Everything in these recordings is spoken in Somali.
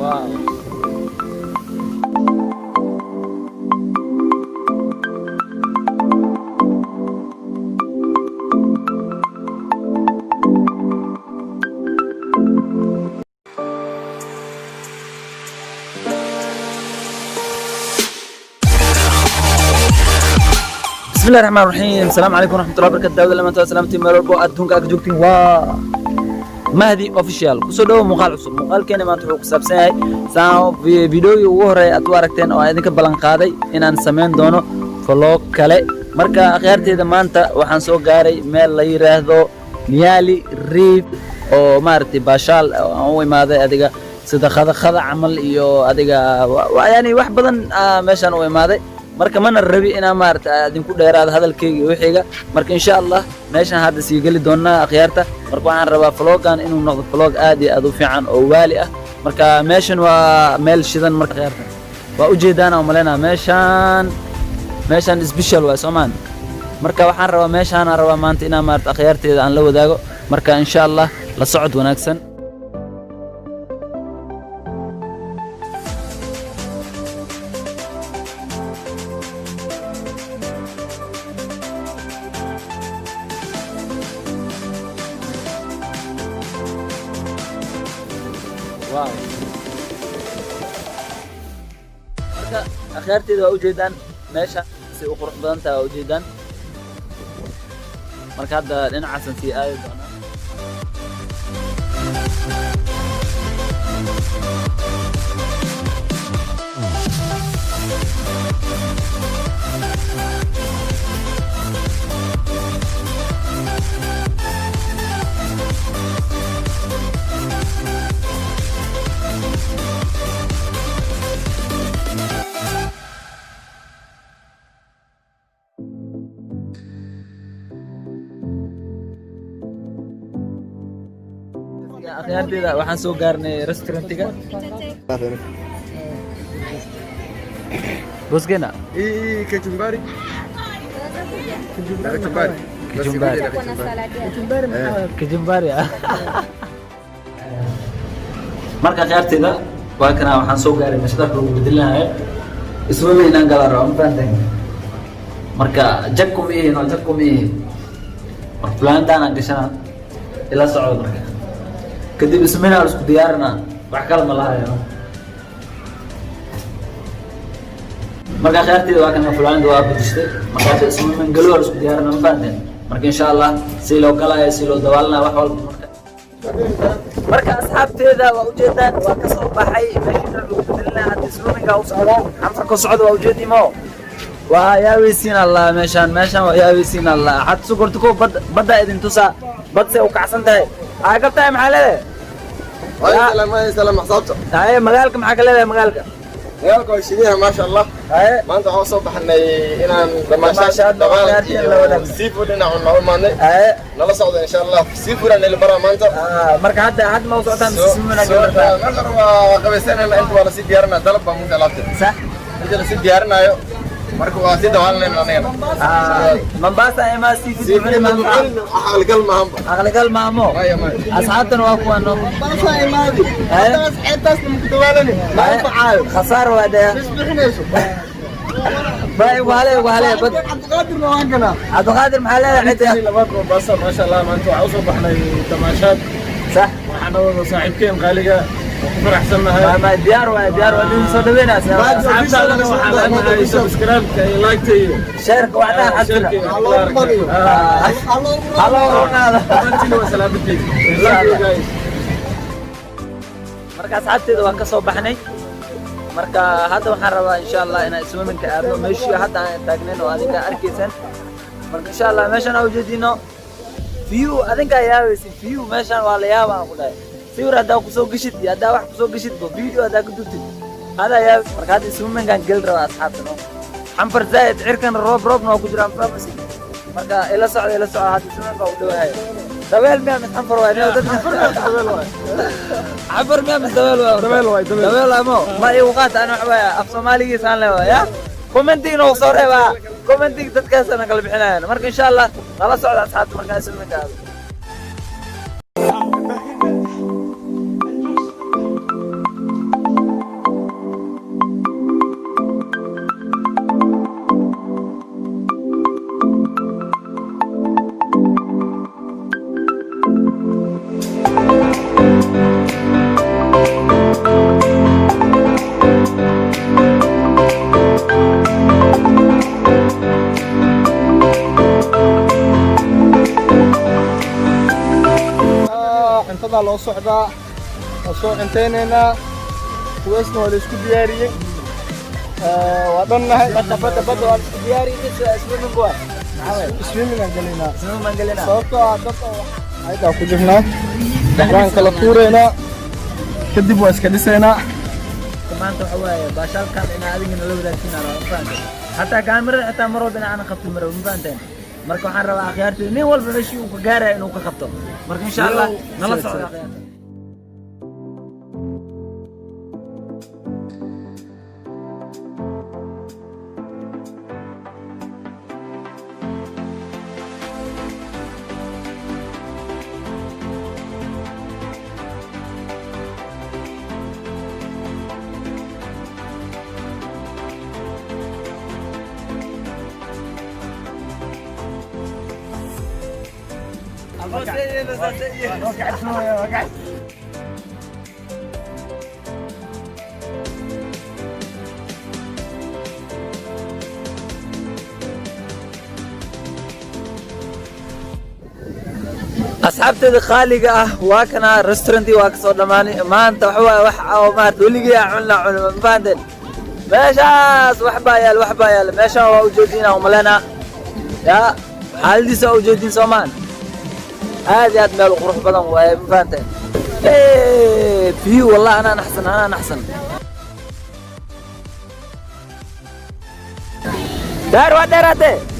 واو. بسم الله الرحمن الرحيم. السلام عليكم ورحمة الله وبركاته. داود لما انتوا سلامتي ميربو ادونك اك جوجتين وا مهدي اوفيشال كسو دhow muuqaal cusub muuqaalkeena maanta wuxuu ku saabsan yahay saan fiidiyoogii ugu horeeyay aad u aragteen oo idinka balan qaaday inaan sameyn doono vlog kale marka akhyaarteeda maanta waxaan soo gaaray meel la yiraahdo Nyali Reef oo maartay baashaal aan u imaaday adiga sida khada camal iyo adiga yani wax badan meeshan u imaaday marka mana rabi inaan maartay idinku dheeraad hadalkayga wixiga marka insha Allah meeshan hadda sii gali doonaa akhyaarta marka waxaan rabaa vlogan inuu noqdo vlog aad iyo aad u fiican oo waali ah marka meeshan waa meel shidan marka akhyaarta waa u jeedaan oo maleena meeshan special waa Soomaan marka waxaan rabaa meeshan aan rabaa maanta inaan maartay akhyaarteeda aan la wadaago marka insha Allah la socod wanaagsan واو marka akhyaarteeda waa u jeedaan meesha si u qurux badan tahay waa u jeedaan marka hadda dhinacaasan sii aadi doonaa akhyaarteeda waxaan soo gaarnay restaurantiga bosgena kachumbari marka akhyaarteeda waa kana waxaan soo gaaray mashruuca lagu bedelanayo iswada inaan gala rabo maanta marka jakum iyo fulaantaan aan gashana ila socod marka kadib ismina isku diyaarina wax kale ma lahayo marka akhyaarteeda waa kana fulaanada waa bedeshtay marka ismina galo isku diyaarina maanta marka insha Allah si loo galaayo si loo dawaalna wax walba marka asxaabteeda waa u jeedaan waa ka soo baxay meesha lagu bedelnaa hadda ismina u socdo xamsa ka socdo waa u jeedimo waa yaawisiin Allah meeshan waa yaawisiin Allah had sukurtu ko badda idin tusa badse u kacsan tahay ay qabtay maxalade سلام حسابته ay magaalka maxaa ka leedahay magaalka magaalka shiidaha ma sha Allah maanta waxaan soo baxnay inaan damaashaad seafood inaan noo maanay nala socdo insha Allah seafood aan la baraa maanta marka hadda ma u socotaan simina marka waa qabaysanayna inta waa la sii diyaarinaa dalab baa muddo laabtay sax inta la sii diyaarinayo marka waa si dawaalnayna anaga Mombasa ama seafood aqalgal maamo asxaabtan waa kuwa no Mombasa imaadi intaas ku dawaalani ma faacayo khasaar waada isbixinayso باي وهلا بد عبدالقادر ما وهنقنا عبدالقادر محل حتى لباك مومباسا ما شاء الله ما انتوا عاوزوا بحنا تماشات صح وحنا صاحبكين غالية وفرح سنة ما ديار ودين صدقنا صاحبنا لنا وحنا سبسكرايب لايك تي شارك وعدان حسنا الله هذا انتوا وسلامتك marka asxaabteeda waan ka soo baxnay marka hadda waxaan rabaa insha Allah inaan iswaaminka aadno meeshii hadda aan taagneen oo adinka arkaysan marka insha Allah meeshan aan u jeedino view adinka yaawaysi view meeshan waa la yaabaa ku dhahay sawir hadda ku soo gashid hadda wax ku soo gashid video hadda ku dubtid hada yaa marka hadda iswaaminkan gal rabaa asxaabtana xambar zaid cirkan roob noo ku jiraan faamasi marka ila socdo hadda iswaaminka u dhawahay dabeel miya mid xanfar waay xanfar miya mid dabeel waay ma igu qaata ana waxbaa af Soomaaligiisa aan leeyahay ya commenting oo soo reeba commenting dadkaas ana kala bixinayaan marka insha Allah nala socda asxaabta marka ismika noo socdaa oo soo cunteynayna kuwaasna waa la isku diyaariyey waa dhannahay badda waa isku diyaariyey swimming waa swimming aan galaynaa sababtoo ah dadka aydaa ku jirnaa waan kala tuuraynaa kadib waa iska dhisaynaa maanta waxa waaye baashaalkan in adigina la wadaagsiinaa ma fahanteen hataa kaamirada xitaa mar walba in aan qabto mar ma fahanteen marka waxaan rabaa akhyaartii nin walba meeshii uu ka gaaraya inuu ka qabto marka insha Allah nala socdo akhyaartii أصحابتي خالقة واكنا ريستورانتي واكسو دماني ما أنت وح ما تولي عنا مفاندن ماشاس وحبايال ماشا وجودينا وملنا يا حال دي سو وجودين سومان هذه مال القروح بدن مفاندن ايه في والله انا نحسن دار ودارته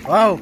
واو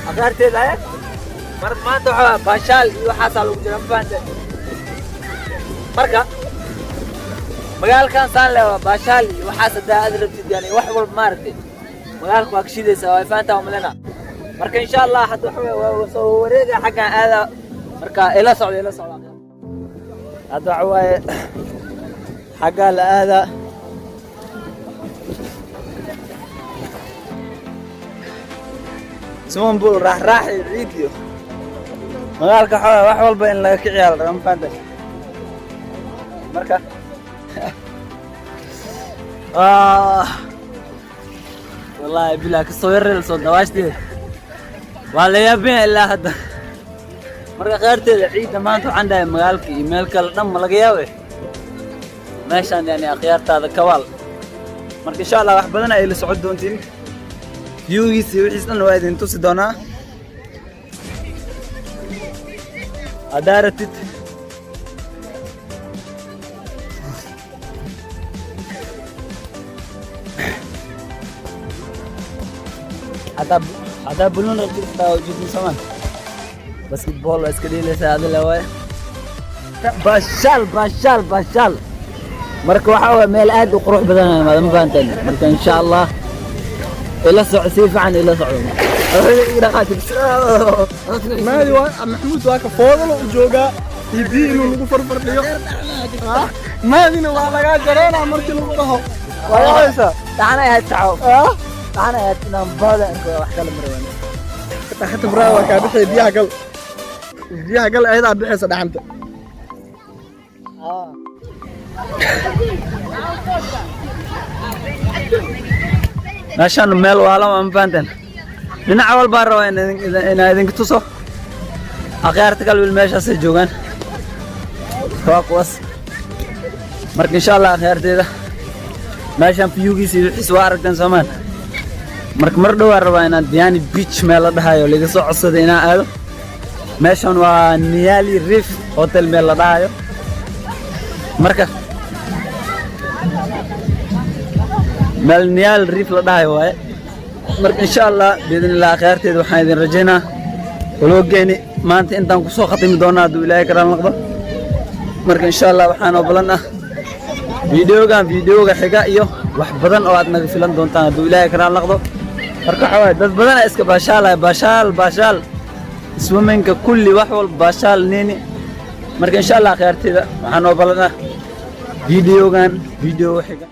أخرتي ذا مرت ما أنت باشال يحصل وجرم فانت مركا مقال كان صار له باشال وحاسد ده أدرب يعني وحول بمارتي مقالك واكشيد سواء فانتا وملنا مركا إن شاء الله حتى وريقة حقا هذا مركا إلى صعود هذا عواي حقا هذا سمون بول راح الفيديو مقالك وحول بين لك عيال رم فانتا مركا والله بالله كصوير الصوت نواشتي والله يا بين إلا هذا مركا غيرتي العيد ما أنتو عندها مقالك إيميلك الدم لقياوي ماشي يعني أخيارت هذا كوال مركا إن شاء الله راح بدنا إلى سعود دونتين يويسي وحسن وايدين توسي دونا أدارتت هذا بلون رجل وجود سمان باسكتبول واسكديلس هذا لواي باشال مركو waxaa meel aad u qurux badan ma fahanteen marka insha Allah ila socodsiif aan ila socdo ila qaatib maadi waa maxmuud waa ka foodalo u jooga hidii inuu lagu farfardhiyo maadina waa laga jareena markii lagu dhaho wayaysa taana ay taco taana ay inaan baada wax kala marwana حتى برا كابحي بيها قل أيضا بحي صدحنت meeshaan meel waala ma fahanteen dhinaca walba raba in idin tuso akhyaarta kale meeshaas ay joogaan waa kuwaas marka insha Allah akhyaarteeda meeshaan fiyugiisa wixii soo aragteen Soomaan marka mar dhow raba inaan Diani Beach meel la dhahayo laga soo codsaday inaan aado meeshaan waa Niali Reef Hotel meel la dhahayo marka meel Niali Reef la dhahayo waaye marka insha Allah biidnillah akhyaarteeda waxaan idin rajaynaa waloogeeni maanta intaan ku soo khatimi doonaa haduu Ilaahay karaan noqdo marka insha Allah waxaan ogolanaa videoga xiga iyo wax badan oo aad naga filan doontaan hadduu Ilaahay ka raali noqdo marka waxa dad badan iska baashaal swimming kulli wax walba baashaal nini marka insha Allah khayrtida waxaan ogolanaa video xiga